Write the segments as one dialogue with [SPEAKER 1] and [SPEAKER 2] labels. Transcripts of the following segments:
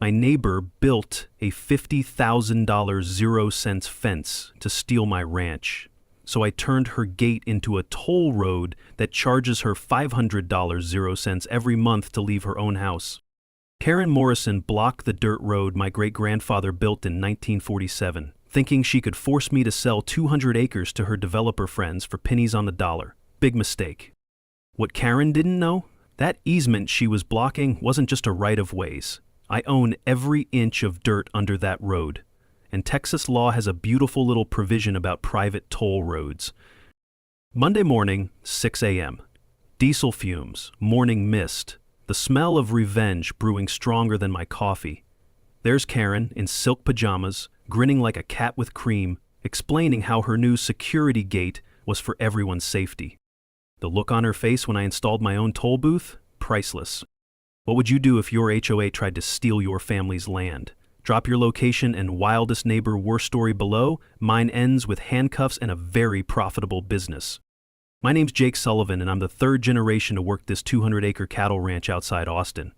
[SPEAKER 1] My neighbor built a $50,000 0-cents fence to steal my ranch, so I turned her gate into a toll road that charges her $500 0-cents every month to leave her own house. Karen Morrison blocked the dirt road my great-grandfather built in 1947, thinking she could force me to sell 200 acres to her developer friends for pennies on the dollar. Big mistake. What Karen didn't know? That easement she was blocking wasn't just a right-of-ways. I own every inch of dirt under that road, and Texas law has a beautiful little provision about private toll roads. Monday morning, 6 a.m. Diesel fumes, morning mist, the smell of revenge brewing stronger than my coffee. There's Karen in silk pajamas, grinning like a cat with cream, explaining how her new security gate was for everyone's safety. The look on her face when I installed my own toll booth? Priceless. What would you do if your HOA tried to steal your family's land? Drop your location and wildest neighbor war story below. Mine ends with handcuffs and a very profitable business. My name's Jake Sullivan, and I'm the third generation to work this 200-acre cattle ranch outside Austin.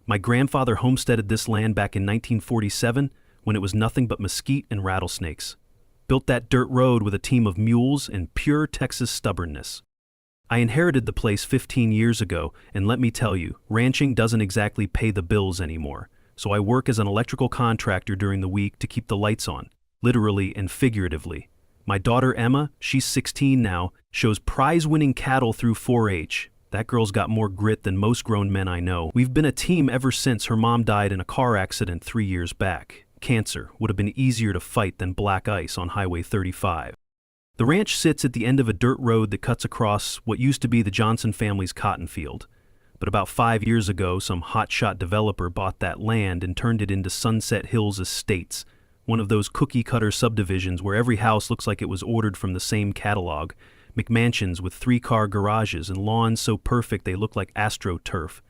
[SPEAKER 1] My grandfather homesteaded this land back in 1947 when it was nothing but mesquite and rattlesnakes. Built that dirt road with a team of mules and pure Texas stubbornness. I inherited the place 15 years ago, and let me tell you, ranching doesn't exactly pay the bills anymore, so I work as an electrical contractor during the week to keep the lights on, literally and figuratively. My daughter Emma, she's 16 now, shows prize-winning cattle through 4-H. That girl's got more grit than most grown men I know. We've been a team ever since her mom died in a car accident 3 years back. Cancer would have been easier to fight than black ice on Highway 35. The ranch sits at the end of a dirt road that cuts across what used to be the Johnson family's cotton field. But about 5 years ago, some hotshot developer bought that land and turned it into Sunset Hills Estates, one of those cookie-cutter subdivisions where every house looks like it was ordered from the same catalog, McMansions with 3-car garages and lawns so perfect they look like AstroTurf.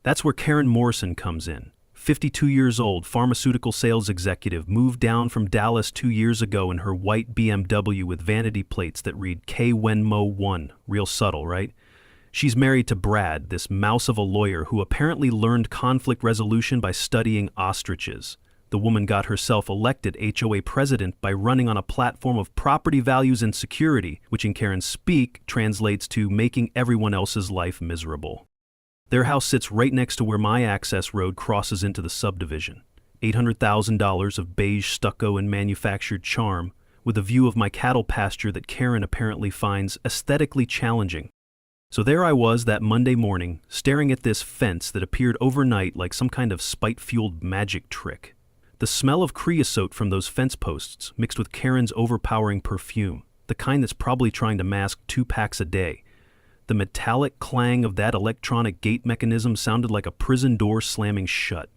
[SPEAKER 1] That's where Karen Morrison comes in. 52 years old, pharmaceutical sales executive, moved down from Dallas 2 years ago in her white BMW with vanity plates that read K-Wenmo1. Real subtle, right? She's married to Brad, this mouse of a lawyer who apparently learned conflict resolution by studying ostriches. The woman got herself elected HOA president by running on a platform of property values and security, which in Karen's speak translates to making everyone else's life miserable. Their house sits right next to where my access road crosses into the subdivision. $800,000 of beige stucco and manufactured charm, with a view of my cattle pasture that Karen apparently finds aesthetically challenging. So there I was that Monday morning, staring at this fence that appeared overnight like some kind of spite-fueled magic trick. The smell of creosote from those fence posts, mixed with Karen's overpowering perfume, the kind that's probably trying to mask 2 packs a day. The metallic clang of that electronic gate mechanism sounded like a prison door slamming shut.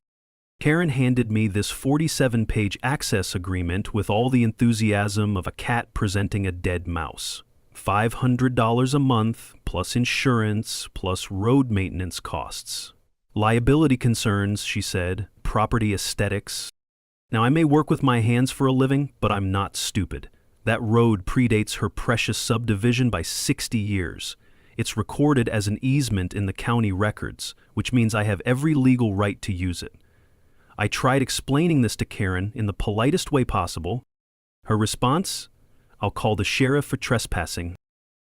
[SPEAKER 1] Karen handed me this 47-page access agreement with all the enthusiasm of a cat presenting a dead mouse. $500 a month, plus insurance, plus road maintenance costs. Liability concerns, she said, property aesthetics. Now, I may work with my hands for a living, but I'm not stupid. That road predates her precious subdivision by 60 years. It's recorded as an easement in the county records, which means I have every legal right to use it. I tried explaining this to Karen in the politest way possible. Her response? I'll call the sheriff for trespassing.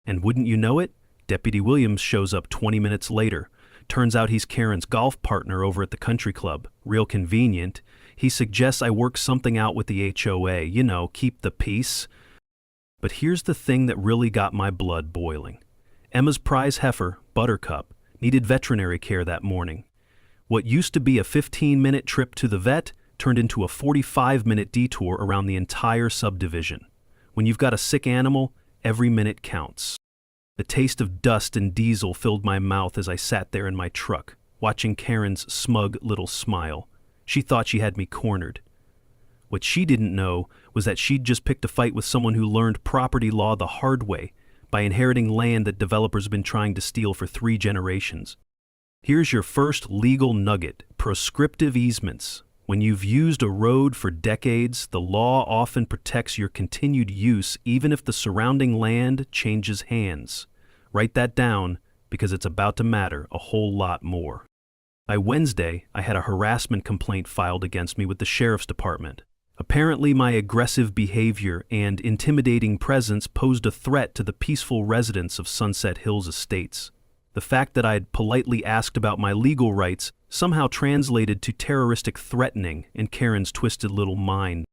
[SPEAKER 1] And wouldn't you know it, Deputy Williams shows up 20 minutes later. Turns out he's Karen's golf partner over at the country club. Real convenient. He suggests I work something out with the HOA, you know, keep the peace. But here's the thing that really got my blood boiling. Emma's prize heifer, Buttercup, needed veterinary care that morning. What used to be a 15-minute trip to the vet turned into a 45-minute detour around the entire subdivision. When you've got a sick animal, every minute counts. The taste of dust and diesel filled my mouth as I sat there in my truck, watching Karen's smug little smile. She thought she had me cornered. What she didn't know was that she'd just picked a fight with someone who learned property law the hard way by inheriting land that developers have been trying to steal for 3 generations. Here's your first legal nugget: prescriptive easements. When you've used a road for decades, the law often protects your continued use even if the surrounding land changes hands. Write that down because it's about to matter a whole lot more. By Wednesday, I had a harassment complaint filed against me with the sheriff's department. Apparently, my aggressive behavior and intimidating presence posed a threat to the peaceful residents of Sunset Hills Estates. The fact that I had politely asked about my legal rights somehow translated to terroristic threatening in Karen's twisted little mind.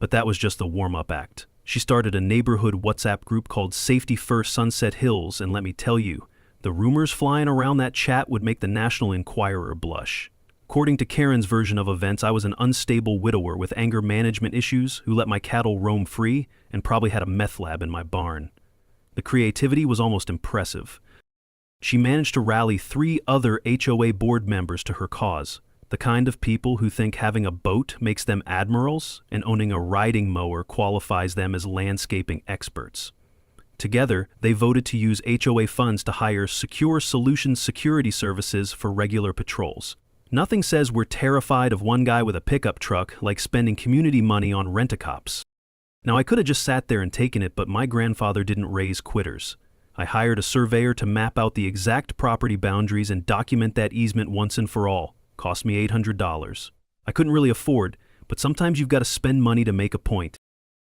[SPEAKER 1] But that was just the warm-up act. She started a neighborhood WhatsApp group called Safety First Sunset Hills, and let me tell you, the rumors flying around that chat would make the National Enquirer blush. According to Karen's version of events, I was an unstable widower with anger management issues who let my cattle roam free and probably had a meth lab in my barn. The creativity was almost impressive. She managed to rally 3 other HOA board members to her cause, the kind of people who think having a boat makes them admirals and owning a riding mower qualifies them as landscaping experts. Together, they voted to use HOA funds to hire Secure Solutions security services for regular patrols. Nothing says we're terrified of one guy with a pickup truck like spending community money on rent-a-cops. Now, I could have just sat there and taken it, but my grandfather didn't raise quitters. I hired a surveyor to map out the exact property boundaries and document that easement once and for all. Cost me $800. I couldn't really afford, but sometimes you've got to spend money to make a point.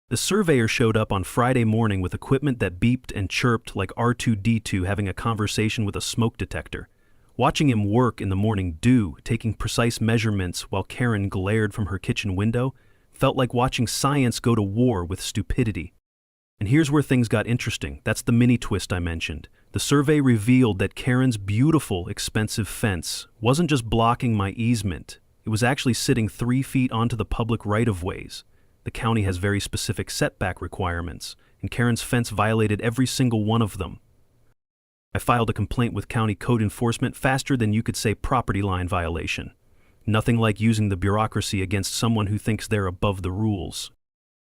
[SPEAKER 1] The surveyor showed up on Friday morning with equipment that beeped and chirped like R2-D2 having a conversation with a smoke detector. Watching him work in the morning dew, taking precise measurements while Karen glared from her kitchen window, felt like watching science go to war with stupidity. And here's where things got interesting. That's the mini twist I mentioned. The survey revealed that Karen's beautiful, expensive fence wasn't just blocking my easement. It was actually sitting 3 feet onto the public right-of-ways. The county has very specific setback requirements, and Karen's fence violated every single one of them. I filed a complaint with county code enforcement faster than you could say property line violation. Nothing like using the bureaucracy against someone who thinks they're above the rules.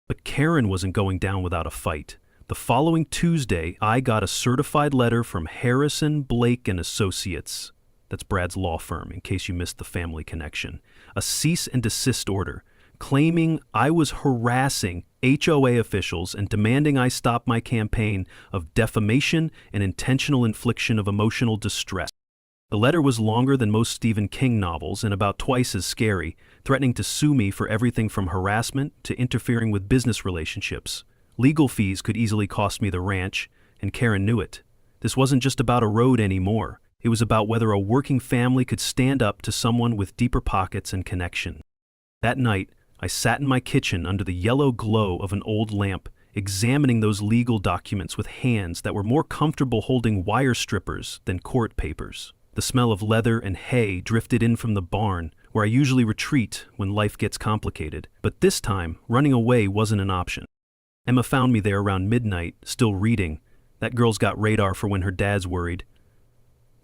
[SPEAKER 1] But Karen wasn't going down without a fight. The following Tuesday, I got a certified letter from Harrison, Blake & Associates. That's Brad's law firm, in case you missed the family connection. A cease and desist order, claiming I was harassing HOA officials and demanding I stop my campaign of defamation and intentional infliction of emotional distress. The letter was longer than most Stephen King novels and about twice as scary, threatening to sue me for everything from harassment to interfering with business relationships. Legal fees could easily cost me the ranch, and Karen knew it. This wasn't just about a road anymore. It was about whether a working family could stand up to someone with deeper pockets and connection. That night, I sat in my kitchen under the yellow glow of an old lamp, examining those legal documents with hands that were more comfortable holding wire strippers than court papers. The smell of leather and hay drifted in from the barn, where I usually retreat when life gets complicated. But this time, running away wasn't an option. Emma found me there around midnight, still reading. That girl's got radar for when her dad's worried.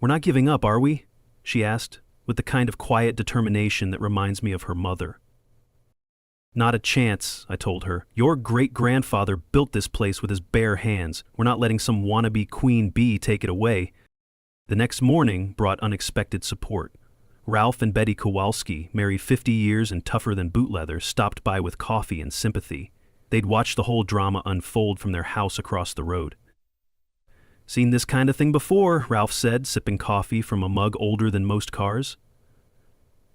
[SPEAKER 1] "We're not giving up, are we?" she asked, with the kind of quiet determination that reminds me of her mother. "Not a chance," I told her. "Your great-grandfather built this place with his bare hands. We're not letting some wannabe queen bee take it away." The next morning brought unexpected support. Ralph and Betty Kowalski, married 50 years and tougher than boot leather, stopped by with coffee and sympathy. They'd watched the whole drama unfold from their house across the road. "Seen this kind of thing before," Ralph said, sipping coffee from a mug older than most cars.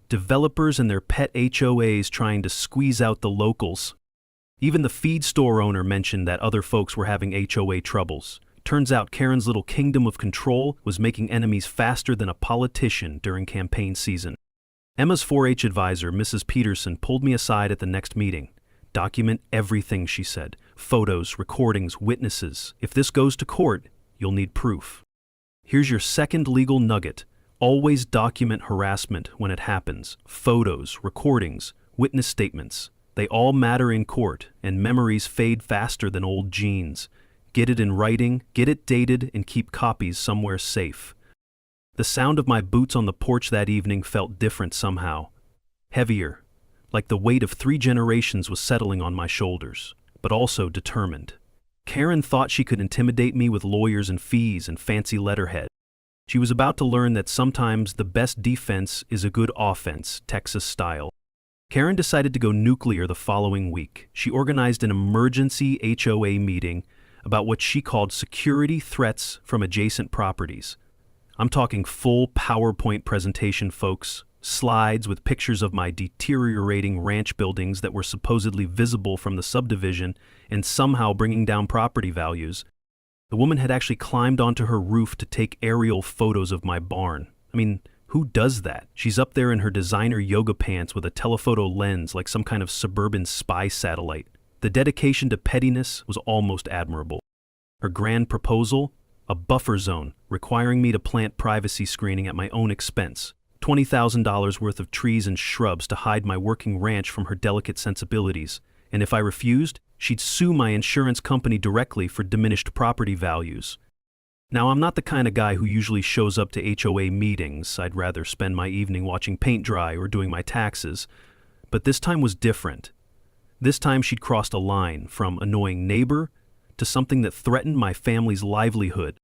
[SPEAKER 1] Developers and their pet HOAs trying to squeeze out the locals. Even the feed store owner mentioned that other folks were having HOA troubles. Turns out Karen's little kingdom of control was making enemies faster than a politician during campaign season. Emma's 4-H advisor, Mrs. Peterson, pulled me aside at the next meeting. "Document everything," she said. "Photos, recordings, witnesses. If this goes to court, you'll need proof. Here's your second legal nugget. Always document harassment when it happens. Photos, recordings, witness statements. They all matter in court, and memories fade faster than old jeans. Get it in writing, get it dated, and keep copies somewhere safe." The sound of my boots on the porch that evening felt different somehow. Heavier, like the weight of 3 generations was settling on my shoulders, but also determined. Karen thought she could intimidate me with lawyers and fees and fancy letterhead. She was about to learn that sometimes the best defense is a good offense, Texas style. Karen decided to go nuclear the following week. She organized an emergency HOA meeting about what she called security threats from adjacent properties. I'm talking full PowerPoint presentation, folks. Slides with pictures of my deteriorating ranch buildings that were supposedly visible from the subdivision and somehow bringing down property values. The woman had actually climbed onto her roof to take aerial photos of my barn. I mean, who does that? She's up there in her designer yoga pants with a telephoto lens like some kind of suburban spy satellite. The dedication to pettiness was almost admirable. Her grand proposal? A buffer zone, requiring me to plant privacy screening at my own expense. $20,000 worth of trees and shrubs to hide my working ranch from her delicate sensibilities. And if I refused, she'd sue my insurance company directly for diminished property values. Now, I'm not the kind of guy who usually shows up to HOA meetings. I'd rather spend my evening watching paint dry or doing my taxes. But this time was different. This time she'd crossed a line from annoying neighbor to something that threatened my family's livelihood.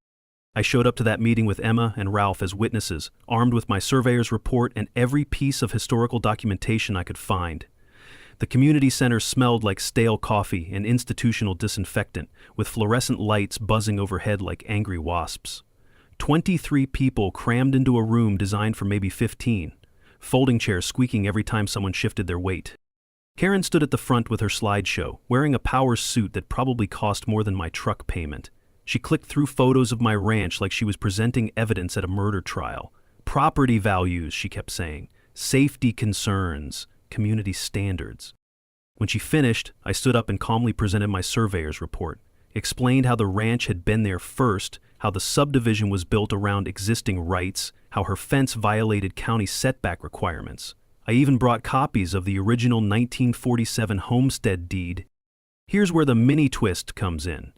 [SPEAKER 1] I showed up to that meeting with Emma and Ralph as witnesses, armed with my surveyor's report and every piece of historical documentation I could find. The community center smelled like stale coffee and institutional disinfectant, with fluorescent lights buzzing overhead like angry wasps. 23 people crammed into a room designed for maybe 15, folding chairs squeaking every time someone shifted their weight. Karen stood at the front with her slideshow, wearing a power suit that probably cost more than my truck payment. She clicked through photos of my ranch like she was presenting evidence at a murder trial. Property values, she kept saying. Safety concerns. Community standards. When she finished, I stood up and calmly presented my surveyor's report, explained how the ranch had been there first, how the subdivision was built around existing rights, how her fence violated county setback requirements. I even brought copies of the original 1947 homestead deed. Here's where the mini twist comes in.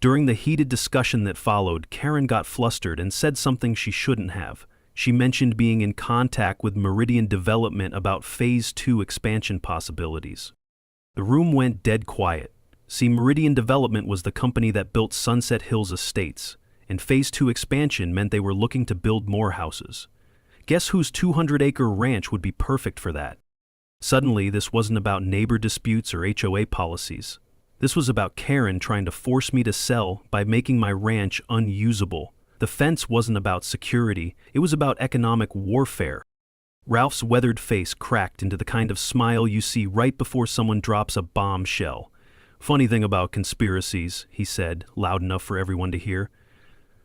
[SPEAKER 1] During the heated discussion that followed, Karen got flustered and said something she shouldn't have. She mentioned being in contact with Meridian Development about Phase 2 expansion possibilities. The room went dead quiet. See, Meridian Development was the company that built Sunset Hills Estates, and Phase 2 expansion meant they were looking to build more houses. Guess whose 200-acre ranch would be perfect for that? Suddenly, this wasn't about neighbor disputes or HOA policies. This was about Karen trying to force me to sell by making my ranch unusable. The fence wasn't about security, it was about economic warfare. Ralph's weathered face cracked into the kind of smile you see right before someone drops a bombshell. Funny thing about conspiracies, he said, loud enough for everyone to hear.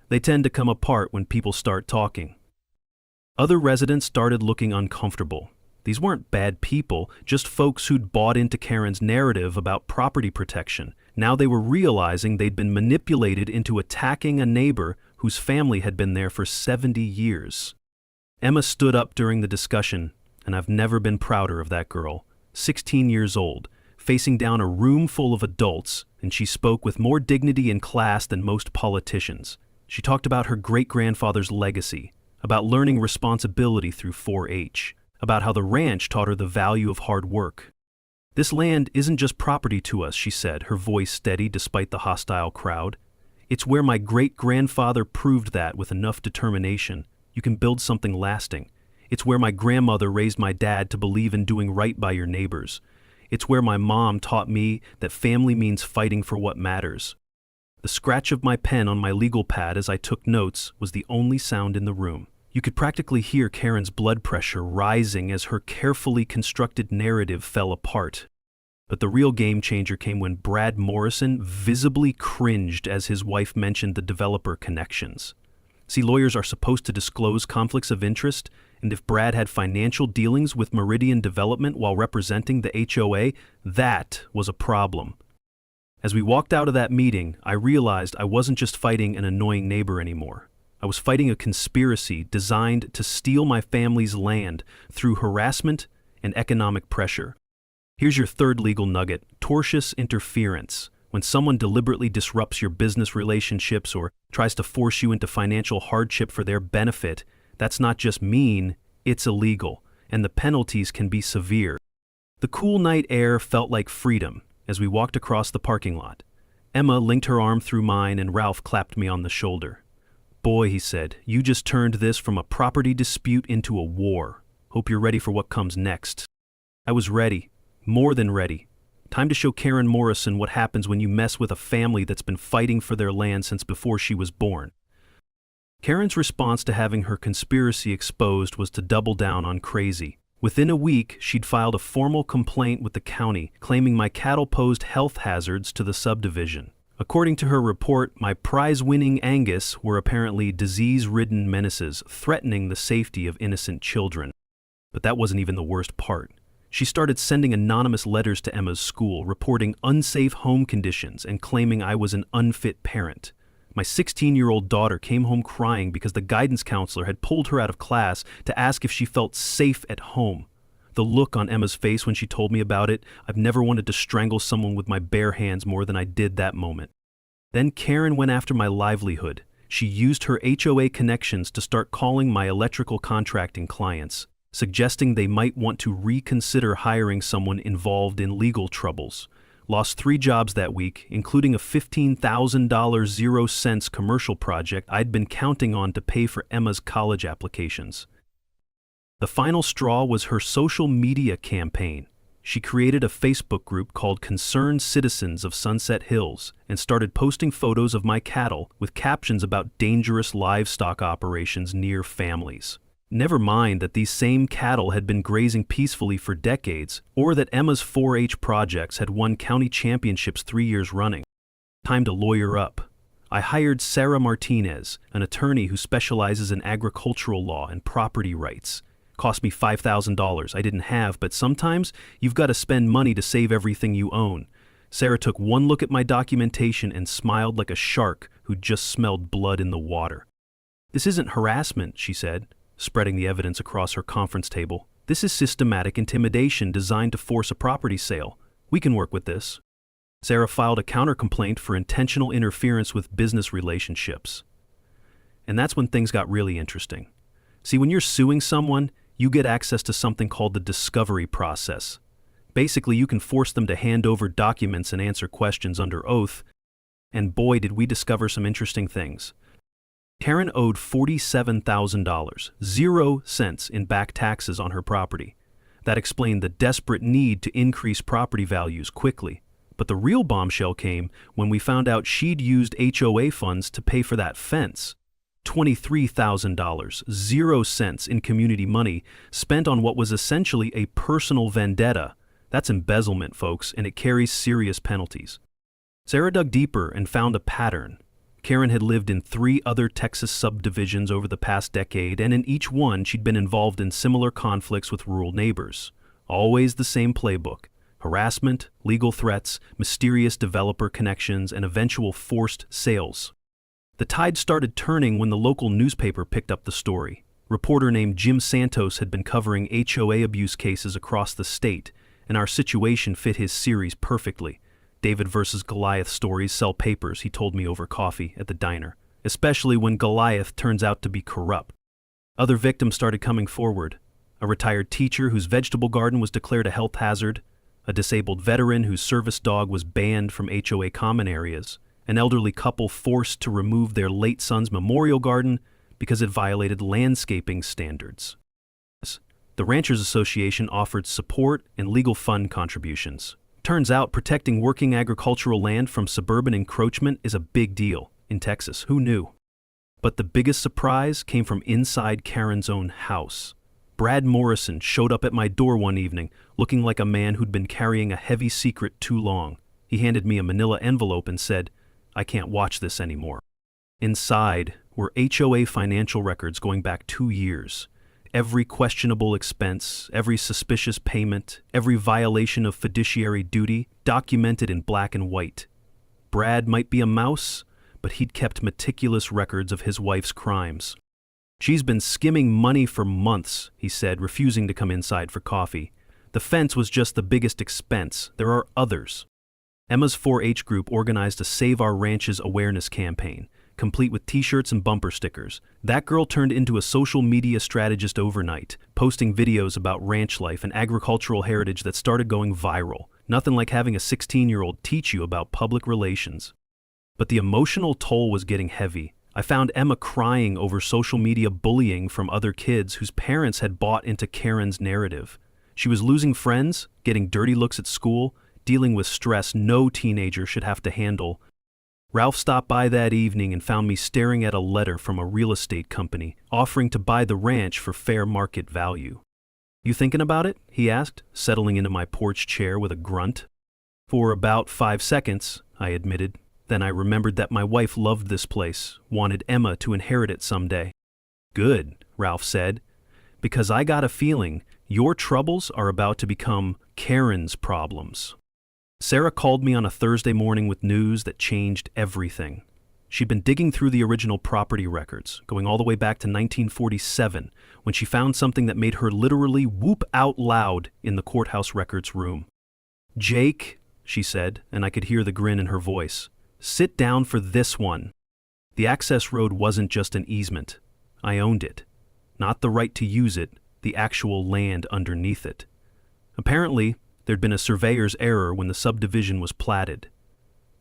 [SPEAKER 1] They tend to come apart when people start talking. Other residents started looking uncomfortable. These weren't bad people, just folks who'd bought into Karen's narrative about property protection. Now they were realizing they'd been manipulated into attacking a neighbor whose family had been there for 70 years. Emma stood up during the discussion, and I've never been prouder of that girl. 16 years old, facing down a room full of adults, and she spoke with more dignity and class than most politicians. She talked about her great-grandfather's legacy, about learning responsibility through 4-H, about how the ranch taught her the value of hard work. This land isn't just property to us, she said, her voice steady despite the hostile crowd. It's where my great-grandfather proved that with enough determination, you can build something lasting. It's where my grandmother raised my dad to believe in doing right by your neighbors. It's where my mom taught me that family means fighting for what matters. The scratch of my pen on my legal pad as I took notes was the only sound in the room. You could practically hear Karen's blood pressure rising as her carefully constructed narrative fell apart. But the real game changer came when Brad Morrison visibly cringed as his wife mentioned the developer connections. See, lawyers are supposed to disclose conflicts of interest, and if Brad had financial dealings with Meridian Development while representing the HOA, that was a problem. As we walked out of that meeting, I realized I wasn't just fighting an annoying neighbor anymore. I was fighting a conspiracy designed to steal my family's land through harassment and economic pressure. Here's your third legal nugget: tortious interference. When someone deliberately disrupts your business relationships or tries to force you into financial hardship for their benefit, that's not just mean, it's illegal, and the penalties can be severe. The cool night air felt like freedom as we walked across the parking lot. Emma linked her arm through mine and Ralph clapped me on the shoulder. "Boy," he said, "you just turned this from a property dispute into a war. Hope you're ready for what comes next." I was ready, more than ready. Time to show Karen Morrison what happens when you mess with a family that's been fighting for their land since before she was born. Karen's response to having her conspiracy exposed was to double down on crazy. Within a week, she'd filed a formal complaint with the county, claiming my cattle posed health hazards to the subdivision. According to her report, my prize-winning Angus were apparently disease-ridden menaces threatening the safety of innocent children. But that wasn't even the worst part. She started sending anonymous letters to Emma's school, reporting unsafe home conditions and claiming I was an unfit parent. My 16-year-old daughter came home crying because the guidance counselor had pulled her out of class to ask if she felt safe at home. The look on Emma's face when she told me about it, I've never wanted to strangle someone with my bare hands more than I did that moment. Then Karen went after my livelihood. She used her HOA connections to start calling my electrical contracting clients, suggesting they might want to reconsider hiring someone involved in legal troubles. Lost 3 jobs that week, including a $15,000 0-cents commercial project I'd been counting on to pay for Emma's college applications. The final straw was her social media campaign. She created a Facebook group called Concerned Citizens of Sunset Hills and started posting photos of my cattle with captions about dangerous livestock operations near families. Never mind that these same cattle had been grazing peacefully for decades, or that Emma's 4-H projects had won county championships 3 years running. Time to lawyer up. I hired Sarah Martinez, an attorney who specializes in agricultural law and property rights. Cost me $5,000 I didn't have, but sometimes you've got to spend money to save everything you own. Sarah took one look at my documentation and smiled like a shark who just smelled blood in the water. "This isn't harassment," she said, spreading the evidence across her conference table. "This is systematic intimidation designed to force a property sale. We can work with this." Sarah filed a countercomplaint for intentional interference with business relationships. And that's when things got really interesting. See, when you're suing someone, you get access to something called the discovery process. Basically, you can force them to hand over documents and answer questions under oath. And boy, did we discover some interesting things. Karen owed $47,000, 0 cents in back taxes on her property. That explained the desperate need to increase property values quickly. But the real bombshell came when we found out she'd used HOA funds to pay for that fence. $23,000, 0 cents in community money spent on what was essentially a personal vendetta. That's embezzlement, folks, and it carries serious penalties. Sarah dug deeper and found a pattern. Karen had lived in 3 other Texas subdivisions over the past decade, and in each one she'd been involved in similar conflicts with rural neighbors. Always the same playbook: harassment, legal threats, mysterious developer connections, and eventual forced sales. The tide started turning when the local newspaper picked up the story. A reporter named Jim Santos had been covering HOA abuse cases across the state, and our situation fit his series perfectly. David versus Goliath stories sell papers, he told me over coffee at the diner, especially when Goliath turns out to be corrupt. Other victims started coming forward. A retired teacher whose vegetable garden was declared a health hazard, a disabled veteran whose service dog was banned from HOA common areas, an elderly couple forced to remove their late son's memorial garden because it violated landscaping standards. The Ranchers Association offered support and legal fund contributions. Turns out protecting working agricultural land from suburban encroachment is a big deal in Texas. Who knew? But the biggest surprise came from inside Karen's own house. Brad Morrison showed up at my door one evening, looking like a man who'd been carrying a heavy secret too long. He handed me a manila envelope and said, "I can't watch this anymore." Inside were HOA financial records going back 2 years. Every questionable expense, every suspicious payment, every violation of fiduciary duty documented in black and white. Brad might be a mouse, but he'd kept meticulous records of his wife's crimes. "She's been skimming money for months," he said, refusing to come inside for coffee. "The fence was just the biggest expense. There are others." Emma's 4-H group organized a Save Our Ranches awareness campaign, complete with t-shirts and bumper stickers. That girl turned into a social media strategist overnight, posting videos about ranch life and agricultural heritage that started going viral. Nothing like having a 16-year-old teach you about public relations. But the emotional toll was getting heavy. I found Emma crying over social media bullying from other kids whose parents had bought into Karen's narrative. She was losing friends, getting dirty looks at school, dealing with stress no teenager should have to handle. Ralph stopped by that evening and found me staring at a letter from a real estate company offering to buy the ranch for fair market value. "You thinking about it?" he asked, settling into my porch chair with a grunt. "For about 5 seconds," I admitted. Then I remembered that my wife loved this place, wanted Emma to inherit it someday. "Good," Ralph said, "because I got a feeling your troubles are about to become Karen's problems." Sarah called me on a Thursday morning with news that changed everything. She'd been digging through the original property records, going all the way back to 1947, when she found something that made her literally whoop out loud in the courthouse records room. "Jake," she said, and I could hear the grin in her voice, "sit down for this one." The access road wasn't just an easement. I owned it. Not the right to use it, the actual land underneath it. Apparently, there'd been a surveyor's error when the subdivision was platted.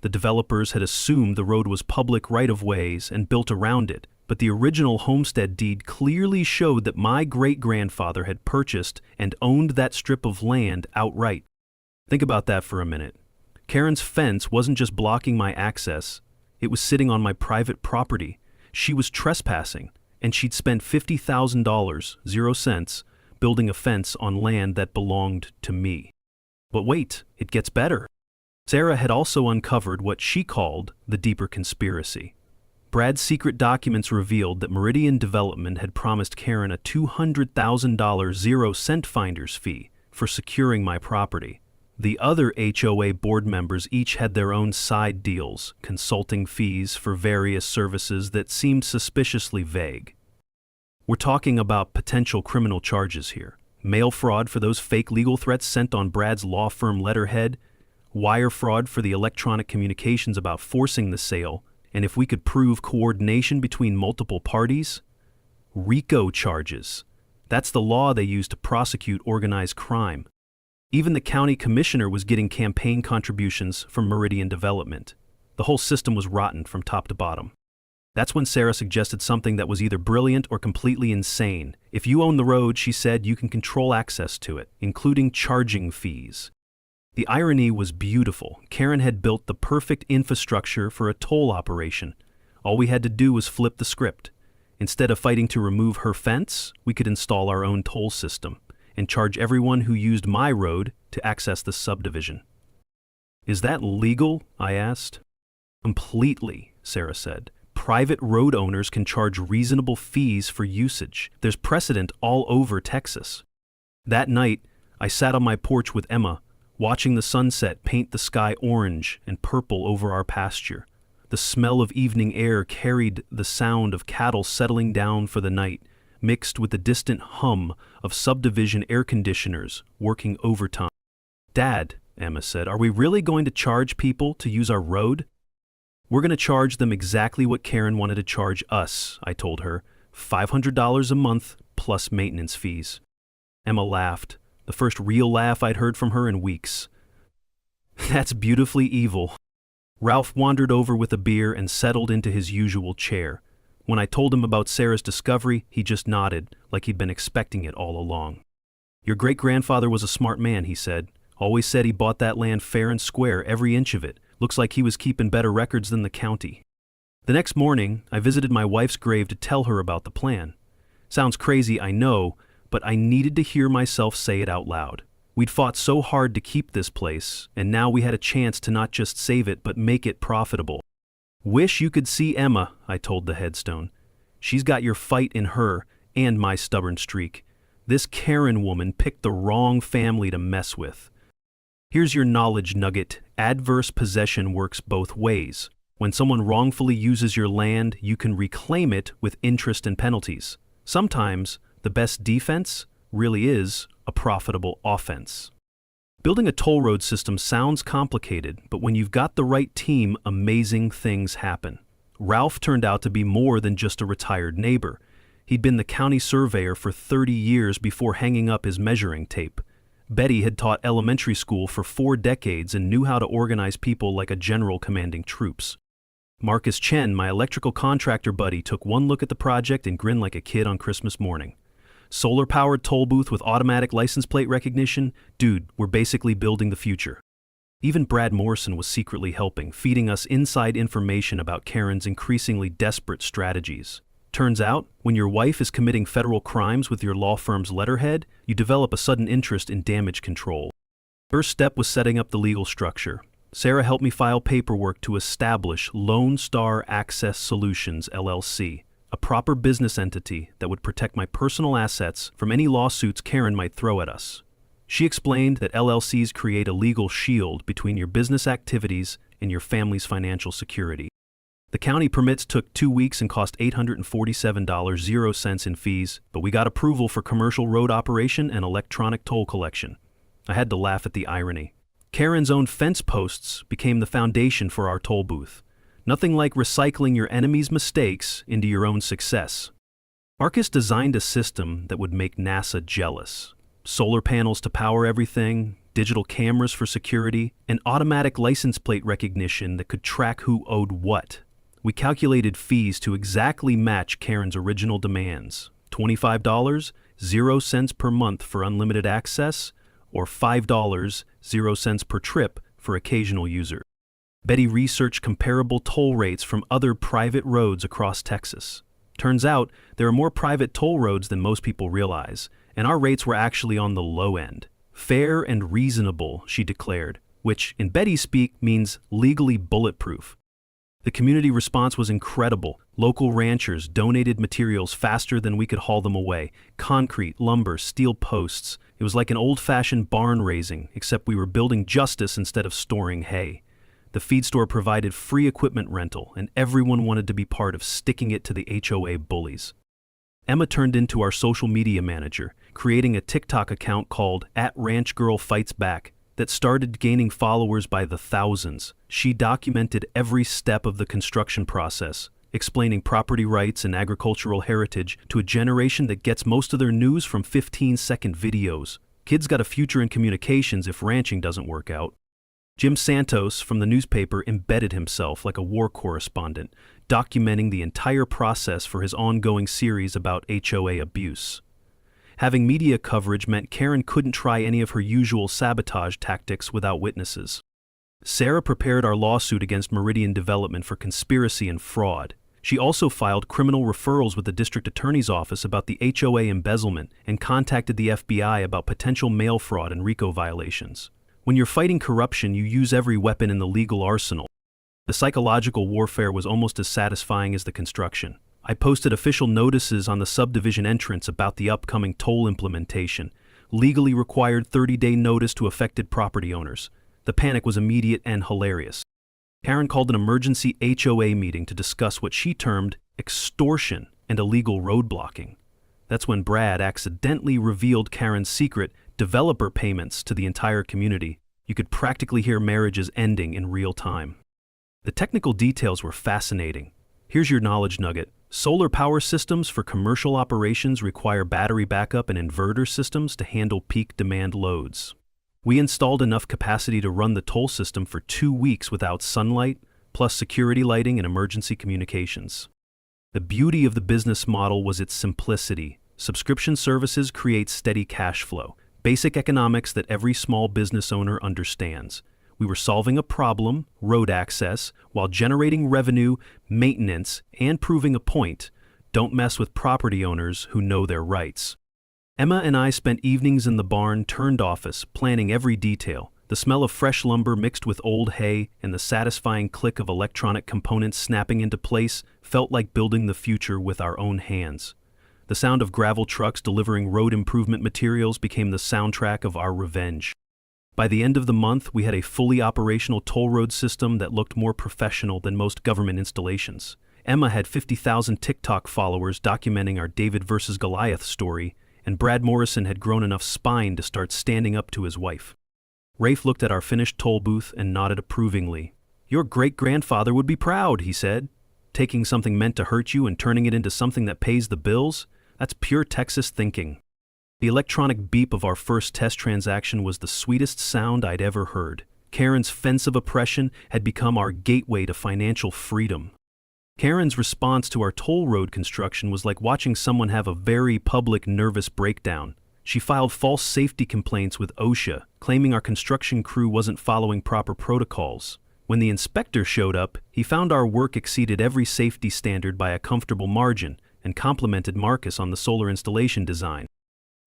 [SPEAKER 1] The developers had assumed the road was public right-of-ways and built around it, but the original homestead deed clearly showed that my great-grandfather had purchased and owned that strip of land outright. Think about that for a minute. Karen's fence wasn't just blocking my access, it was sitting on my private property. She was trespassing, and she'd spent $50,000, 0 cents, building a fence on land that belonged to me. But wait, it gets better. Sarah had also uncovered what she called the deeper conspiracy. Brad's secret documents revealed that Meridian Development had promised Karen a $200,000 0-cent finder's fee for securing my property. The other HOA board members each had their own side deals, consulting fees for various services that seemed suspiciously vague. We're talking about potential criminal charges here. Mail fraud for those fake legal threats sent on Brad's law firm letterhead, wire fraud for the electronic communications about forcing the sale, and if we could prove coordination between multiple parties, RICO charges. That's the law they use to prosecute organized crime. Even the county commissioner was getting campaign contributions from Meridian Development. The whole system was rotten from top to bottom. That's when Sarah suggested something that was either brilliant or completely insane. If you own the road, she said, you can control access to it, including charging fees. The irony was beautiful. Karen had built the perfect infrastructure for a toll operation. All we had to do was flip the script. Instead of fighting to remove her fence, we could install our own toll system and charge everyone who used my road to access the subdivision. "Is that legal?" I asked. "Completely," Sarah said. "Private road owners can charge reasonable fees for usage. There's precedent all over Texas." That night, I sat on my porch with Emma, watching the sunset paint the sky orange and purple over our pasture. The smell of evening air carried the sound of cattle settling down for the night, mixed with the distant hum of subdivision air conditioners working overtime. "Dad," Emma said, "are we really going to charge people to use our road?" "We're going to charge them exactly what Karen wanted to charge us," I told her, $500 a month plus maintenance fees. Emma laughed, the first real laugh I'd heard from her in weeks. "That's beautifully evil." Ralph wandered over with a beer and settled into his usual chair. When I told him about Sarah's discovery, he just nodded, like he'd been expecting it all along. "Your great-grandfather was a smart man," he said. "Always said he bought that land fair and square, every inch of it. Looks like he was keeping better records than the county." The next morning, I visited my wife's grave to tell her about the plan. Sounds crazy, I know, but I needed to hear myself say it out loud. We'd fought so hard to keep this place, and now we had a chance to not just save it, but make it profitable. "Wish you could see Emma," I told the headstone. "She's got your fight in her, and my stubborn streak. This Karen woman picked the wrong family to mess with." Here's your knowledge nugget. Adverse possession works both ways. When someone wrongfully uses your land, you can reclaim it with interest and penalties. Sometimes, the best defense really is a profitable offense. Building a toll road system sounds complicated, but when you've got the right team, amazing things happen. Ralph turned out to be more than just a retired neighbor. He'd been the county surveyor for 30 years before hanging up his measuring tape. Betty had taught elementary school for 4 decades and knew how to organize people like a general commanding troops. Marcus Chen, my electrical contractor buddy, took one look at the project and grinned like a kid on Christmas morning. Solar-powered toll booth with automatic license plate recognition? Dude, we're basically building the future. Even Brad Morrison was secretly helping, feeding us inside information about Karen's increasingly desperate strategies. Turns out, when your wife is committing federal crimes with your law firm's letterhead, you develop a sudden interest in damage control. First step was setting up the legal structure. Sarah helped me file paperwork to establish Lone Star Access Solutions, LLC, a proper business entity that would protect my personal assets from any lawsuits Karen might throw at us. She explained that LLCs create a legal shield between your business activities and your family's financial security. The county permits took 2 weeks and cost $847.00 in fees, but we got approval for commercial road operation and electronic toll collection. I had to laugh at the irony. Karen's own fence posts became the foundation for our toll booth. Nothing like recycling your enemy's mistakes into your own success. Arcus designed a system that would make NASA jealous. Solar panels to power everything, digital cameras for security, and automatic license plate recognition that could track who owed what. We calculated fees to exactly match Karen's original demands. $25, 0 cents per month for unlimited access, or $5, 0 cents per trip for occasional user. Betty researched comparable toll rates from other private roads across Texas. Turns out, there are more private toll roads than most people realize, and our rates were actually on the low end. Fair and reasonable, she declared, which, in Betty speak, means legally bulletproof. The community response was incredible. Local ranchers donated materials faster than we could haul them away. Concrete, lumber, steel posts. It was like an old-fashioned barn raising, except we were building justice instead of storing hay. The feed store provided free equipment rental, and everyone wanted to be part of sticking it to the HOA bullies. Emma turned into our social media manager, creating a TikTok account called @RanchGirlFightsBack that started gaining followers by the thousands. She documented every step of the construction process, explaining property rights and agricultural heritage to a generation that gets most of their news from 15-second videos. Kids got a future in communications if ranching doesn't work out. Jim Santos from the newspaper embedded himself like a war correspondent, documenting the entire process for his ongoing series about HOA abuse. Having media coverage meant Karen couldn't try any of her usual sabotage tactics without witnesses. Sarah prepared our lawsuit against Meridian Development for conspiracy and fraud. She also filed criminal referrals with the district attorney's office about the HOA embezzlement and contacted the FBI about potential mail fraud and RICO violations. When you're fighting corruption, you use every weapon in the legal arsenal. The psychological warfare was almost as satisfying as the construction. I posted official notices on the subdivision entrance about the upcoming toll implementation, legally required 30-day notice to affected property owners. The panic was immediate and hilarious. Karen called an emergency HOA meeting to discuss what she termed extortion and illegal road blocking. That's when Brad accidentally revealed Karen's secret, developer payments, to the entire community. You could practically hear marriages ending in real time. The technical details were fascinating. Here's your knowledge nugget. Solar power systems for commercial operations require battery backup and inverter systems to handle peak demand loads. We installed enough capacity to run the toll system for 2 weeks without sunlight, plus security lighting and emergency communications. The beauty of the business model was its simplicity. Subscription services create steady cash flow, basic economics that every small business owner understands. We were solving a problem, road access, while generating revenue, maintenance, and proving a point. Don't mess with property owners who know their rights. Emma and I spent evenings in the barn-turned-office planning every detail. The smell of fresh lumber mixed with old hay and the satisfying click of electronic components snapping into place felt like building the future with our own hands. The sound of gravel trucks delivering road improvement materials became the soundtrack of our revenge. By the end of the month, we had a fully operational toll road system that looked more professional than most government installations. Emma had 50,000 TikTok followers documenting our David versus Goliath story, and Brad Morrison had grown enough spine to start standing up to his wife. Rafe looked at our finished toll booth and nodded approvingly. "Your great-grandfather would be proud," he said. "Taking something meant to hurt you and turning it into something that pays the bills? That's pure Texas thinking." The electronic beep of our first test transaction was the sweetest sound I'd ever heard. Karen's fence of oppression had become our gateway to financial freedom. Karen's response to our toll road construction was like watching someone have a very public nervous breakdown. She filed false safety complaints with OSHA, claiming our construction crew wasn't following proper protocols. When the inspector showed up, he found our work exceeded every safety standard by a comfortable margin and complimented Marcus on the solar installation design.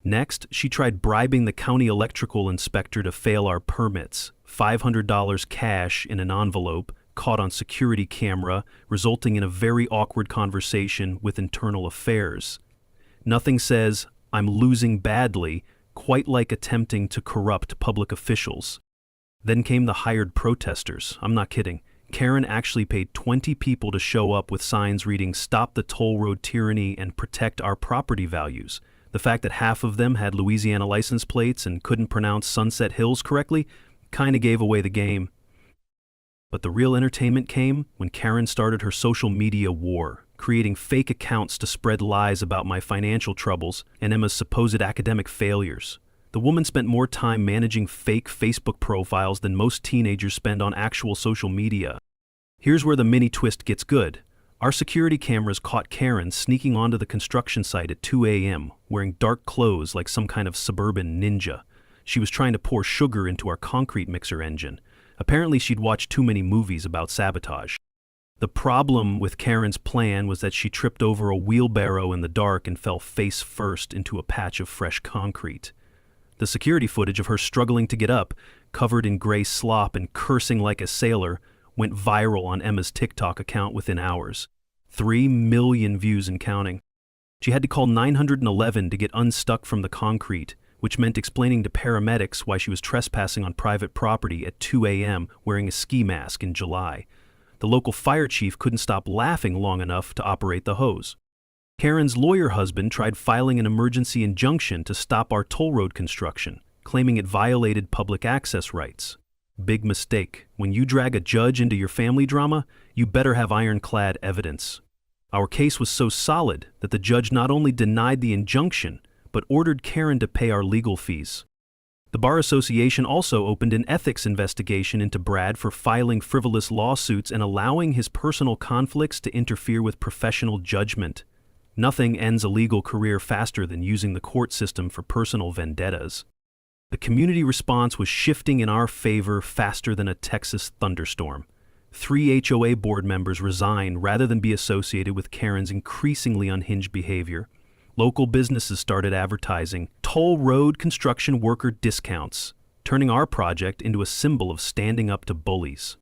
[SPEAKER 1] Next, she tried bribing the county electrical inspector to fail our permits. $500 cash in an envelope, caught on security camera, resulting in a very awkward conversation with internal affairs. Nothing says, "I'm losing badly," quite like attempting to corrupt public officials. Then came the hired protesters. I'm not kidding. Karen actually paid 20 people to show up with signs reading "Stop the Toll Road Tyranny" and "Protect Our Property Values." The fact that half of them had Louisiana license plates and couldn't pronounce Sunset Hills correctly kinda gave away the game. But the real entertainment came when Karen started her social media war, creating fake accounts to spread lies about my financial troubles and Emma's supposed academic failures. The woman spent more time managing fake Facebook profiles than most teenagers spend on actual social media. Here's where the mini twist gets good. Our security cameras caught Karen sneaking onto the construction site at 2 a.m., wearing dark clothes like some kind of suburban ninja. She was trying to pour sugar into our concrete mixer engine. Apparently she'd watched too many movies about sabotage. The problem with Karen's plan was that she tripped over a wheelbarrow in the dark and fell face first into a patch of fresh concrete. The security footage of her struggling to get up, covered in gray slop and cursing like a sailor, went viral on Emma's TikTok account within hours. 3 million views and counting. She had to call 911 to get unstuck from the concrete, which meant explaining to paramedics why she was trespassing on private property at 2 a.m. wearing a ski mask in July. The local fire chief couldn't stop laughing long enough to operate the hose. Karen's lawyer husband tried filing an emergency injunction to stop our toll road construction, claiming it violated public access rights. Big mistake. When you drag a judge into your family drama, you better have ironclad evidence. Our case was so solid that the judge not only denied the injunction, but ordered Karen to pay our legal fees. The Bar Association also opened an ethics investigation into Brad for filing frivolous lawsuits and allowing his personal conflicts to interfere with professional judgment. Nothing ends a legal career faster than using the court system for personal vendettas. The community response was shifting in our favor faster than a Texas thunderstorm. 3 HOA board members resigned rather than be associated with Karen's increasingly unhinged behavior. Local businesses started advertising toll road construction worker discounts, turning our project into a symbol of standing up to bullies.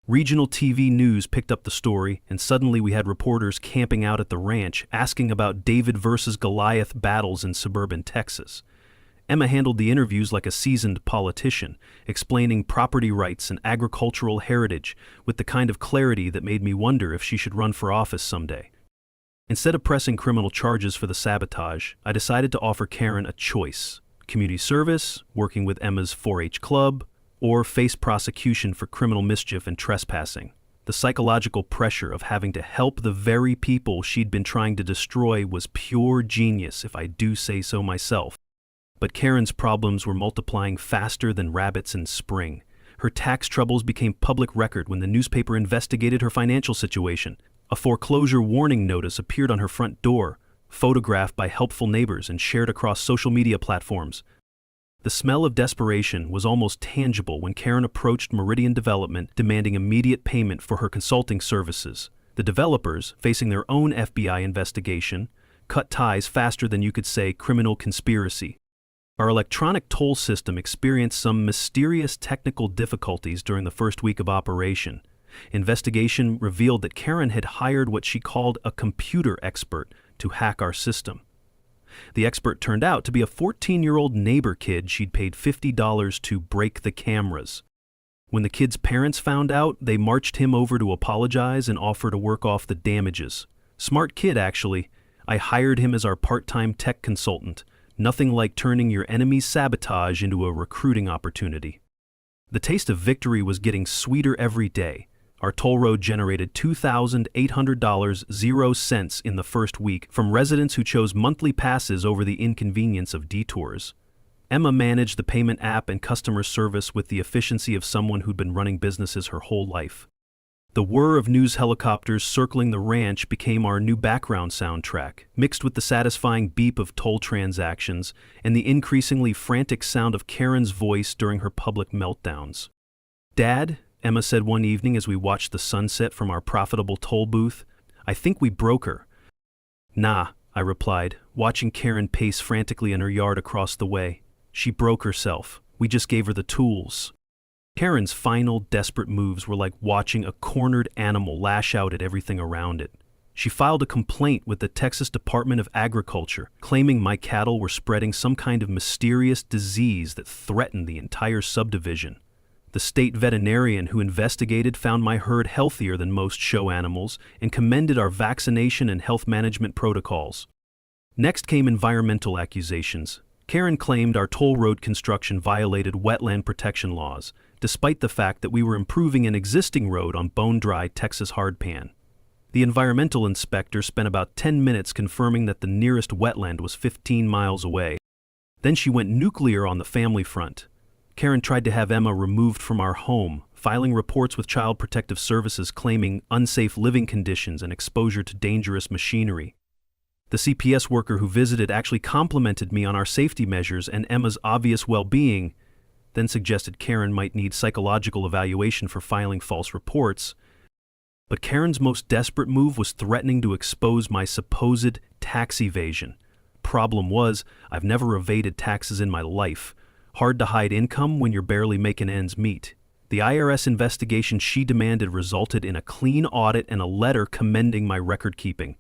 [SPEAKER 1] Regional TV news picked up the story, and suddenly we had reporters camping out at the ranch asking about David versus Goliath battles in suburban Texas. Emma handled the interviews like a seasoned politician, explaining property rights and agricultural heritage with the kind of clarity that made me wonder if she should run for office someday. Instead of pressing criminal charges for the sabotage, I decided to offer Karen a choice: community service, working with Emma's 4-H club, or face prosecution for criminal mischief and trespassing. The psychological pressure of having to help the very people she'd been trying to destroy was pure genius, if I do say so myself. But Karen's problems were multiplying faster than rabbits in spring. Her tax troubles became public record when the newspaper investigated her financial situation. A foreclosure warning notice appeared on her front door, photographed by helpful neighbors and shared across social media platforms. The smell of desperation was almost tangible when Karen approached Meridian Development demanding immediate payment for her consulting services. The developers, facing their own FBI investigation, cut ties faster than you could say criminal conspiracy. Our electronic toll system experienced some mysterious technical difficulties during the first week of operation. Investigation revealed that Karen had hired what she called a computer expert to hack our system. The expert turned out to be a 14-year-old neighbor kid she'd paid $50 to break the cameras. When the kid's parents found out, they marched him over to apologize and offer to work off the damages. Smart kid, actually. I hired him as our part-time tech consultant. Nothing like turning your enemy's sabotage into a recruiting opportunity. The taste of victory was getting sweeter every day. Our toll road generated $2,800.00 in the first week from residents who chose monthly passes over the inconvenience of detours. Emma managed the payment app and customer service with the efficiency of someone who'd been running businesses her whole life. The whir of news helicopters circling the ranch became our new background soundtrack, mixed with the satisfying beep of toll transactions and the increasingly frantic sound of Karen's voice during her public meltdowns. "Dad," Emma said one evening as we watched the sunset from our profitable toll booth, "I think we broke her." "Nah," I replied, watching Karen pace frantically in her yard across the way. "She broke herself. We just gave her the tools." Karen's final, desperate moves were like watching a cornered animal lash out at everything around it. She filed a complaint with the Texas Department of Agriculture, claiming my cattle were spreading some kind of mysterious disease that threatened the entire subdivision. The state veterinarian who investigated found my herd healthier than most show animals and commended our vaccination and health management protocols. Next came environmental accusations. Karen claimed our toll road construction violated wetland protection laws, despite the fact that we were improving an existing road on bone-dry Texas hardpan. The environmental inspector spent about 10 minutes confirming that the nearest wetland was 15 miles away. Then she went nuclear on the family front. Karen tried to have Emma removed from our home, filing reports with Child Protective Services claiming unsafe living conditions and exposure to dangerous machinery. The CPS worker who visited actually complimented me on our safety measures and Emma's obvious well-being, then suggested Karen might need psychological evaluation for filing false reports. But Karen's most desperate move was threatening to expose my supposed tax evasion. Problem was, I've never evaded taxes in my life. Hard to hide income when you're barely making ends meet. The IRS investigation she demanded resulted in a clean audit and a letter commending my record-keeping.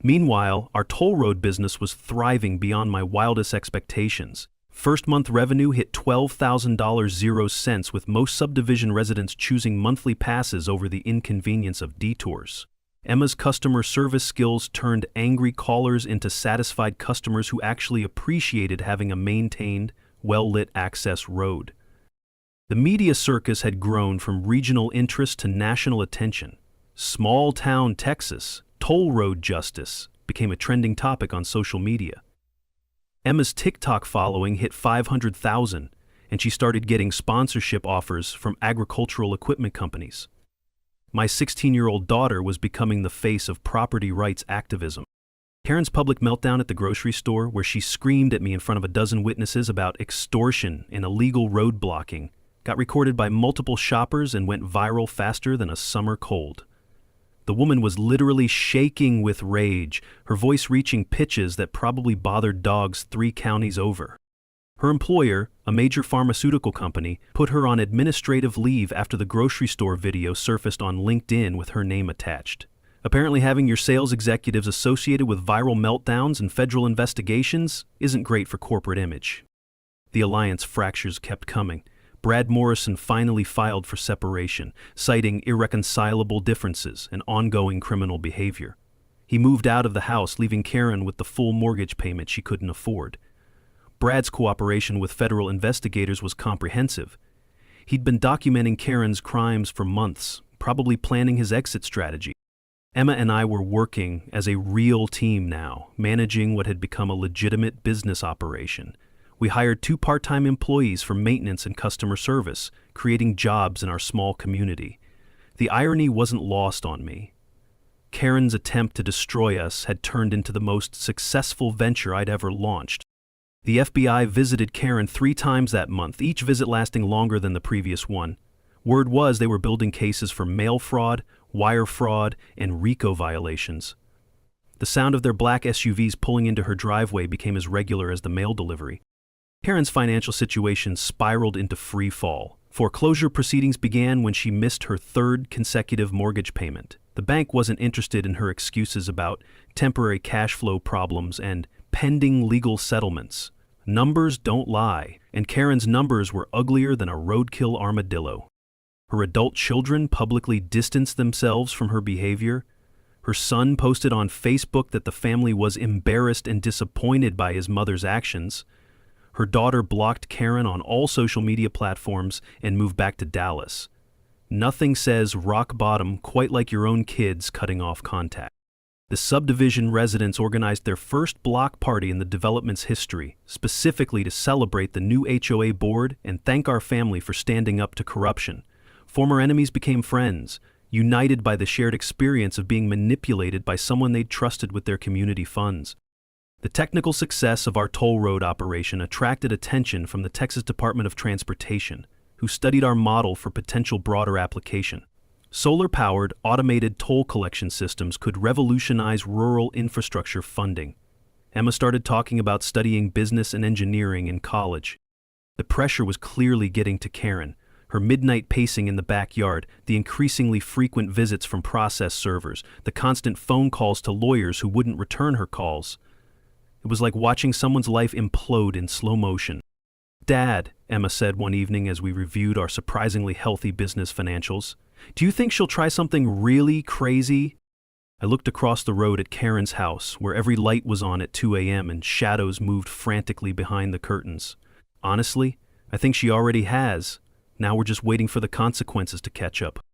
[SPEAKER 1] Meanwhile, our toll road business was thriving beyond my wildest expectations. First-month revenue hit $12,000 with most subdivision residents choosing monthly passes over the inconvenience of detours. Emma's customer service skills turned angry callers into satisfied customers who actually appreciated having a maintained, well-lit access road. The media circus had grown from regional interest to national attention. Small-town Texas, toll road justice, became a trending topic on social media. Emma's TikTok following hit 500,000, and she started getting sponsorship offers from agricultural equipment companies. My 16-year-old daughter was becoming the face of property rights activism. Karen's public meltdown at the grocery store, where she screamed at me in front of a dozen witnesses about extortion and illegal road blocking, got recorded by multiple shoppers and went viral faster than a summer cold. The woman was literally shaking with rage, her voice reaching pitches that probably bothered dogs 3 counties over. Her employer, a major pharmaceutical company, put her on administrative leave after the grocery store video surfaced on LinkedIn with her name attached. Apparently having your sales executives associated with viral meltdowns and federal investigations isn't great for corporate image. The alliance fractures kept coming. Brad Morrison finally filed for separation, citing irreconcilable differences and ongoing criminal behavior. He moved out of the house, leaving Karen with the full mortgage payment she couldn't afford. Brad's cooperation with federal investigators was comprehensive. He'd been documenting Karen's crimes for months, probably planning his exit strategy. Emma and I were working as a real team now, managing what had become a legitimate business operation. We hired 2 part-time employees for maintenance and customer service, creating jobs in our small community. The irony wasn't lost on me. Karen's attempt to destroy us had turned into the most successful venture I'd ever launched. The FBI visited Karen 3 times that month, each visit lasting longer than the previous one. Word was they were building cases for mail fraud, wire fraud, and RICO violations. The sound of their black SUVs pulling into her driveway became as regular as the mail delivery. Karen's financial situation spiraled into free fall. Foreclosure proceedings began when she missed her 3rd consecutive mortgage payment. The bank wasn't interested in her excuses about temporary cash flow problems and pending legal settlements. Numbers don't lie, and Karen's numbers were uglier than a roadkill armadillo. Her adult children publicly distanced themselves from her behavior. Her son posted on Facebook that the family was embarrassed and disappointed by his mother's actions. Her daughter blocked Karen on all social media platforms and moved back to Dallas. Nothing says rock bottom quite like your own kids cutting off contact. The subdivision residents organized their first block party in the development's history, specifically to celebrate the new HOA board and thank our family for standing up to corruption. Former enemies became friends. united by the shared experience of being manipulated by someone they'd trusted with their community funds. The technical success of our toll road operation attracted attention from the Texas Department of Transportation, who studied our model for potential broader application. Solar-powered, automated toll collection systems could revolutionize rural infrastructure funding. Emma started talking about studying business and engineering in college. The pressure was clearly getting to Karen. Her midnight pacing in the backyard, the increasingly frequent visits from process servers, the constant phone calls to lawyers who wouldn't return her calls. It was like watching someone's life implode in slow motion. "Dad," Emma said one evening as we reviewed our surprisingly healthy business financials, "do you think she'll try something really crazy?" I looked across the road at Karen's house, where every light was on at 2 a.m. and shadows moved frantically behind the curtains. Honestly, I think she already has. Now we're just waiting for the consequences to catch up.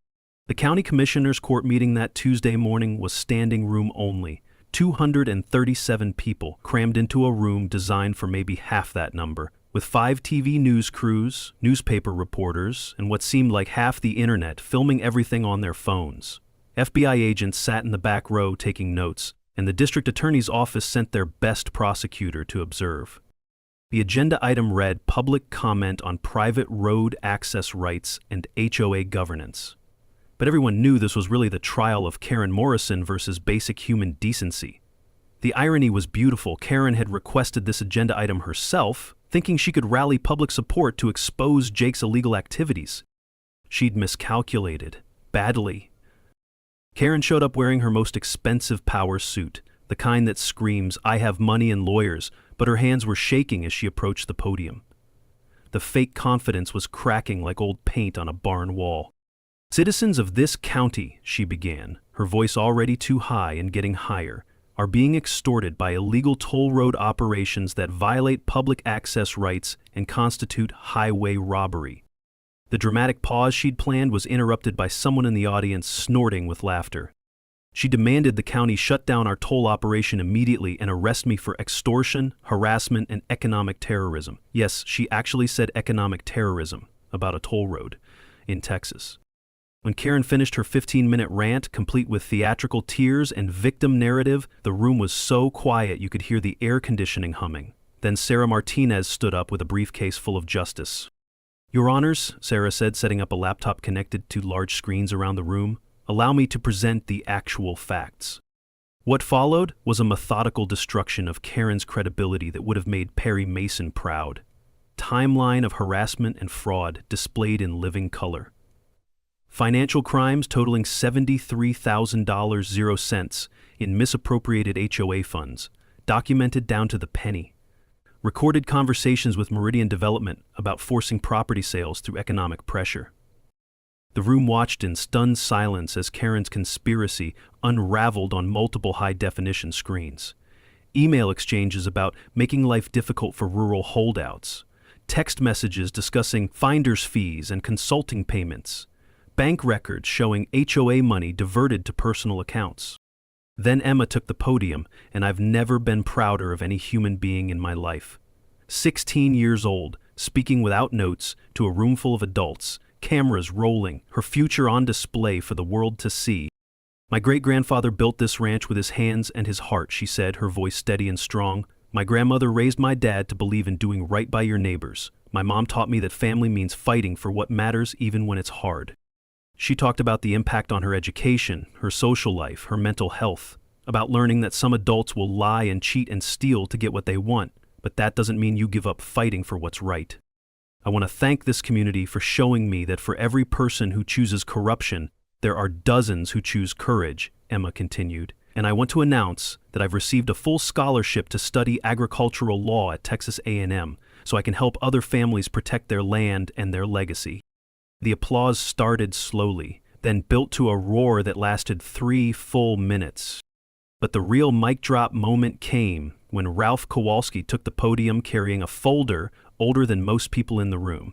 [SPEAKER 1] The county commissioner's court meeting that Tuesday morning was standing room only. 237 people crammed into a room designed for maybe half that number, with 5 TV news crews, newspaper reporters, and what seemed like half the internet filming everything on their phones. FBI agents sat in the back row taking notes, and the district attorney's office sent their best prosecutor to observe. The agenda item read public comment on private road access rights and HOA governance. But everyone knew this was really the trial of Karen Morrison versus basic human decency. The irony was beautiful. Karen had requested this agenda item herself, thinking she could rally public support to expose Jake's illegal activities. She'd miscalculated. Badly. Karen showed up wearing her most expensive power suit, the kind that screams, "I have money and lawyers," but her hands were shaking as she approached the podium. The fake confidence was cracking like old paint on a barn wall. "Citizens of this county," she began, her voice already too high and getting higher, "are being extorted by illegal toll road operations that violate public access rights and constitute highway robbery." The dramatic pause she'd planned was interrupted by someone in the audience snorting with laughter. She demanded the county shut down our toll operation immediately and arrest me for extortion, harassment, and economic terrorism. Yes, she actually said economic terrorism about a toll road in Texas. When Karen finished her 15-minute rant, complete with theatrical tears and victim narrative, the room was so quiet you could hear the air conditioning humming. Then Sarah Martinez stood up with a briefcase full of justice. "Your Honors," Sarah said, setting up a laptop connected to large screens around the room, "allow me to present the actual facts." What followed was a methodical destruction of Karen's credibility that would have made Perry Mason proud. Timeline of harassment and fraud displayed in living color. Financial crimes totaling $73,000 in misappropriated HOA funds, documented down to the penny. Recorded conversations with Meridian Development about forcing property sales through economic pressure. The room watched in stunned silence as Karen's conspiracy unraveled on multiple high-definition screens. Email exchanges about making life difficult for rural holdouts. Text messages discussing finder's fees and consulting payments. Bank records showing HOA money diverted to personal accounts. Then Emma took the podium, and I've never been prouder of any human being in my life. 16 years old, speaking without notes to a room full of adults, cameras rolling, her future on display for the world to see. "My great-grandfather built this ranch with his hands and his heart," she said, her voice steady and strong. "My grandmother raised my dad to believe in doing right by your neighbors. My mom taught me that family means fighting for what matters even when it's hard." She talked about the impact on her education, her social life, her mental health, about learning that some adults will lie and cheat and steal to get what they want, but that doesn't mean you give up fighting for what's right. "I want to thank this community for showing me that for every person who chooses corruption, there are dozens who choose courage," Emma continued. "And I want to announce that I've received a full scholarship to study agricultural law at Texas A&M, so I can help other families protect their land and their legacy." The applause started slowly, then built to a roar that lasted 3 full minutes. But the real mic drop moment came when Ralph Kowalski took the podium carrying a folder older than most people in the room.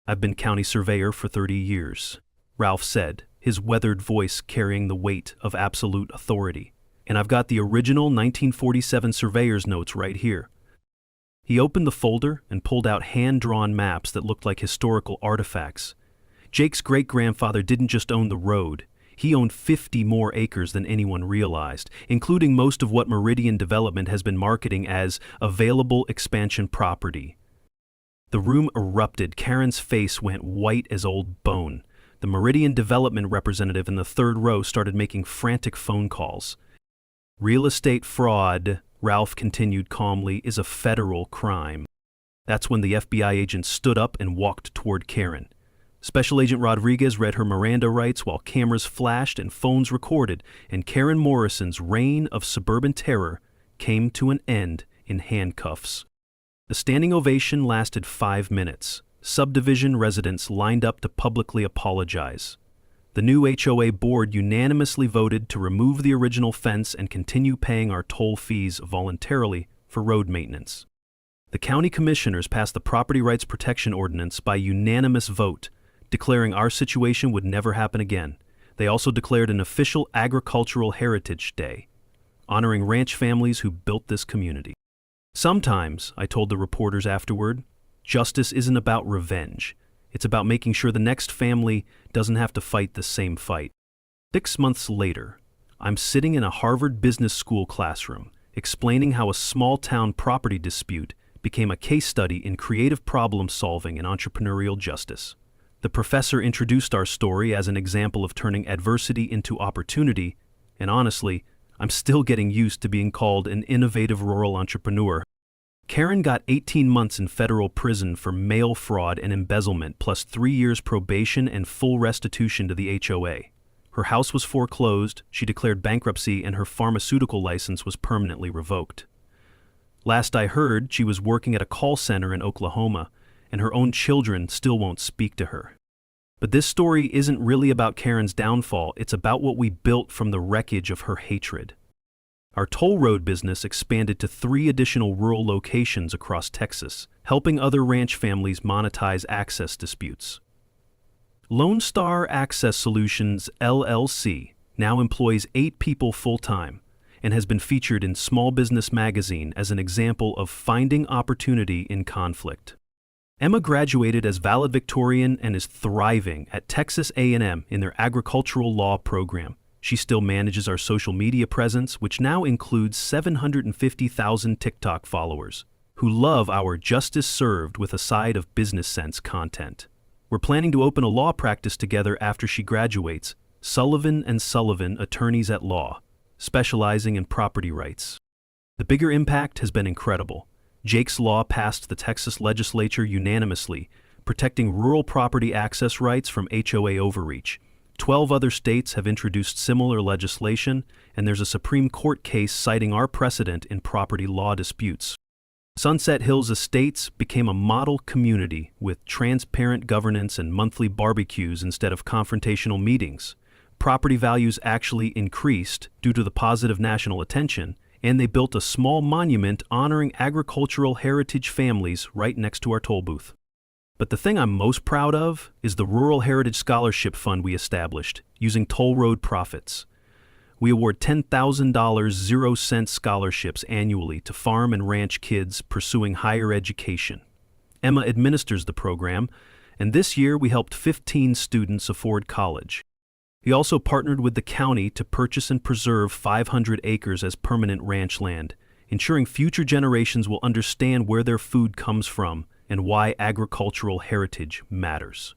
[SPEAKER 1] "I've been county surveyor for 30 years, Ralph said, his weathered voice carrying the weight of absolute authority. "And I've got the original 1947 surveyor's notes right here." He opened the folder and pulled out hand-drawn maps that looked like historical artifacts. Jake's great-grandfather didn't just own the road. He owned 50 more acres than anyone realized, including most of what Meridian Development has been marketing as available expansion property. The room erupted. Karen's face went white as old bone. The Meridian Development representative in the third row started making frantic phone calls. Real estate fraud, Ralph continued calmly, is a federal crime. That's when the FBI agent stood up and walked toward Karen. Special Agent Rodriguez read her Miranda rights while cameras flashed and phones recorded, and Karen Morrison's reign of suburban terror came to an end in handcuffs. The standing ovation lasted 5 minutes. Subdivision residents lined up to publicly apologize. The new HOA board unanimously voted to remove the original fence and continue paying our toll fees voluntarily for road maintenance. The county commissioners passed the Property Rights Protection Ordinance by unanimous vote, declaring our situation would never happen again. They also declared an official Agricultural Heritage Day, honoring ranch families who built this community. Sometimes, I told the reporters afterward, justice isn't about revenge. It's about making sure the next family doesn't have to fight the same fight. 6 months later, I'm sitting in a Harvard Business School classroom, explaining how a small-town property dispute became a case study in creative problem-solving and entrepreneurial justice. The professor introduced our story as an example of turning adversity into opportunity, and honestly, I'm still getting used to being called an innovative rural entrepreneur. Karen got 18 months in federal prison for mail fraud and embezzlement, plus 3 years probation and full restitution to the HOA. Her house was foreclosed, she declared bankruptcy, and her pharmaceutical license was permanently revoked. Last I heard, she was working at a call center in Oklahoma, and her own children still won't speak to her. But this story isn't really about Karen's downfall, it's about what we built from the wreckage of her hatred. Our toll road business expanded to 3 additional rural locations across Texas, helping other ranch families monetize access disputes. Lone Star Access Solutions, LLC, now employs 8 people full-time and has been featured in Small Business Magazine as an example of finding opportunity in conflict. Emma graduated as valedictorian and is thriving at Texas A&M in their agricultural law program. She still manages our social media presence, which now includes 750,000 TikTok followers, who love our Justice Served with a side of business sense content. We're planning to open a law practice together after she graduates, Sullivan & Sullivan Attorneys at Law, specializing in property rights. The bigger impact has been incredible. Jake's Law passed the Texas legislature unanimously, protecting rural property access rights from HOA overreach. 12 other states have introduced similar legislation, and there's a Supreme Court case citing our precedent in property law disputes. Sunset Hills Estates became a model community with transparent governance and monthly barbecues instead of confrontational meetings. Property values actually increased due to the positive national attention, and they built a small monument honoring agricultural heritage families right next to our toll booth. But the thing I'm most proud of is the Rural Heritage Scholarship Fund we established using toll road profits. We award $10,000 0-cent scholarships annually to farm and ranch kids pursuing higher education. Emma administers the program, and this year we helped 15 students afford college. We also partnered with the county to purchase and preserve 500 acres as permanent ranch land, ensuring future generations will understand where their food comes from and why agricultural heritage matters.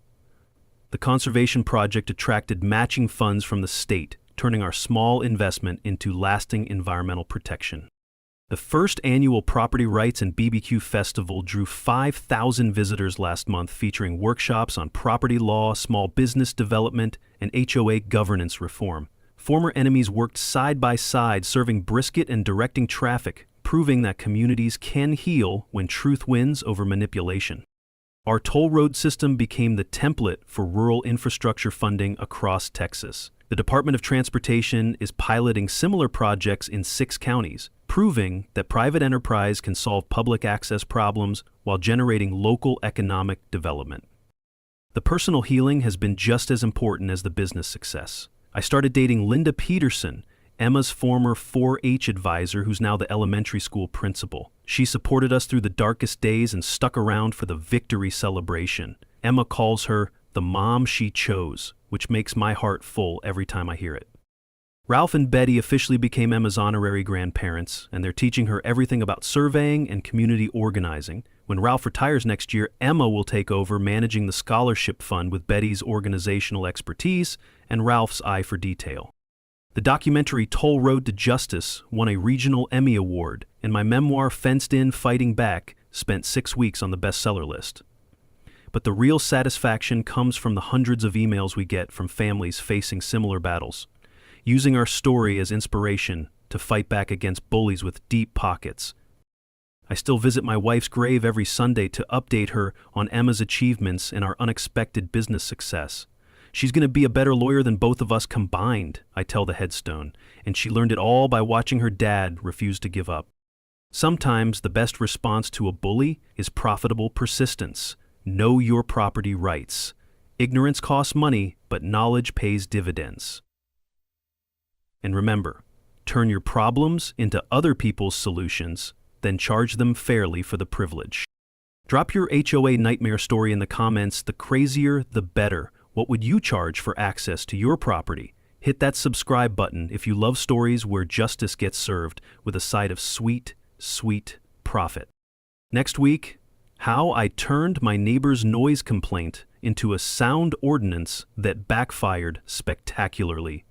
[SPEAKER 1] The conservation project attracted matching funds from the state, turning our small investment into lasting environmental protection. The first annual Property Rights and BBQ Festival drew 5,000 visitors last month, featuring workshops on property law, small business development, and HOA governance reform. Former enemies worked side by side, serving brisket and directing traffic, proving that communities can heal when truth wins over manipulation. Our toll road system became the template for rural infrastructure funding across Texas. The Department of Transportation is piloting similar projects in 6 counties, proving that private enterprise can solve public access problems while generating local economic development. The personal healing has been just as important as the business success. I started dating Linda Peterson, Emma's former 4-H advisor who's now the elementary school principal. She supported us through the darkest days and stuck around for the victory celebration. Emma calls her the mom she chose, which makes my heart full every time I hear it. Ralph and Betty officially became Emma's honorary grandparents, and they're teaching her everything about surveying and community organizing. When Ralph retires next year, Emma will take over managing the scholarship fund with Betty's organizational expertise and Ralph's eye for detail. The documentary Toll Road to Justice won a regional Emmy Award, and my memoir Fenced In, Fighting Back spent 6 weeks on the bestseller list. But the real satisfaction comes from the hundreds of emails we get from families facing similar battles, using our story as inspiration to fight back against bullies with deep pockets. I still visit my wife's grave every Sunday to update her on Emma's achievements and our unexpected business success. She's going to be a better lawyer than both of us combined, I tell the headstone, and she learned it all by watching her dad refuse to give up. Sometimes the best response to a bully is profitable persistence. Know your property rights. Ignorance costs money, but knowledge pays dividends. And remember, turn your problems into other people's solutions, then charge them fairly for the privilege. Drop your HOA nightmare story in the comments. The crazier, the better. What would you charge for access to your property? Hit that subscribe button if you love stories where justice gets served with a side of sweet, sweet profit. Next week, how I turned my neighbor's noise complaint into a sound ordinance that backfired spectacularly.